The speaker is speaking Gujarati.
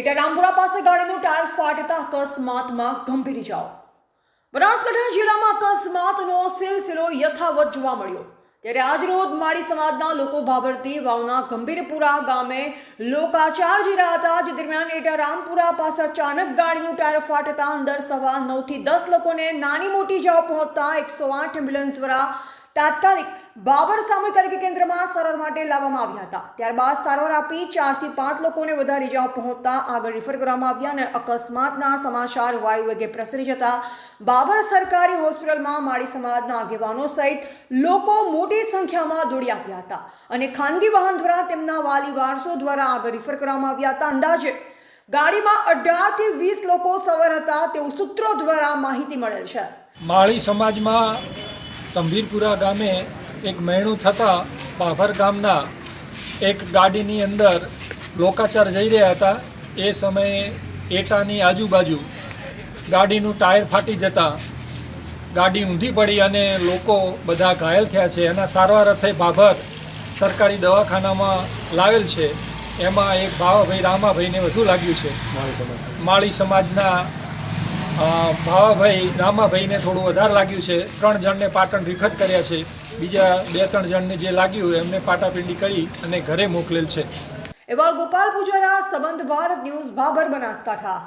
એટા રામપુરા પાસે ગાડીનું ટાયર ફાટતા અકસ્માતમાં ગંભીર ઇજાઓ। બનાસકાંઠા જિલ્લામાં અકસ્માતનો સિલસિલો યથાવત જોવા મળ્યો ત્યારે આજરોજ માળી સમાજના લોકો ભાભરતી વાવના ગંભીરપુરા ગામે લોકાચાર જઈ રહ્યા હતા। જે દરમિયાન એટા રામપુરા પાસે અચાનક ગાડીનું ટાયર ફાટતા અંદર સવાર 9 થી 10 લોકોને નાની મોટી ઇજાઓ પહોંચતા 108 એમ્બ્યુલન્સ દ્વારા તાત્કાલિક બાબર સામૂહિક આરોગ્ય કેન્દ્રમાં સારવાર માટે લાવવામાં આવ્યા હતા। ત્યારબાદ સારવાર આપી 4 થી 5 લોકોને વધારે ઇજાઓ પહોંચતા આગળ રિફર કરવામાં આવ્યા અને અકસ્માતના સમાચાર વાયુ વેગે પ્રસરી જતા બાબર સરકારી હોસ્પિટલમાં માળી સમાજના આગેવાનો સહિત લોકો મોટી સંખ્યામાં દોડી આવ્યા હતા અને ખાનગી વાહન દ્વારા તેમના વાલી વારસો દ્વારા આગળ રિફર કરવામાં આવ્યા હતા। અંદાજે ગાડીમાં 18 થી 20 લોકો સવાર હતા તેવું સૂત્રો દ્વારા માહિતી મળેલ છે। માળી સમાજમાં તંભીરપુરા ગામે એક મહેણું થતાં પાભર ગામના એક ગાડીની અંદર લોકાચાર જઈ રહ્યા હતા। એ સમયે એટાની આજુબાજુ ગાડીનું ટાયર ફાટી જતાં ગાડી ઊંધી પડી અને લોકો બધા ઘાયલ થયા છે। એના સારવાર અર્થે બાબર સરકારી દવાખાનામાં લાવેલ છે। એમાં એક ભાવાભાઈ રામાભાઈને વધુ લાગ્યું છે। માળી સમાજના ભાવાભાઈ રામાભાઈને થોડું વધારે લાગ્યું છે। 3 જણને પાટણ રિફર કર્યા છે। બીજા 2-3 જણને જે લાગ્યું એમને પાટાપિંડી કરી અને ઘરે મોકલેલ છે। એવા ગોપાલ પૂજારા, સંબંધ ભારત ન્યૂઝ, બાબર, બનાસકાંઠા।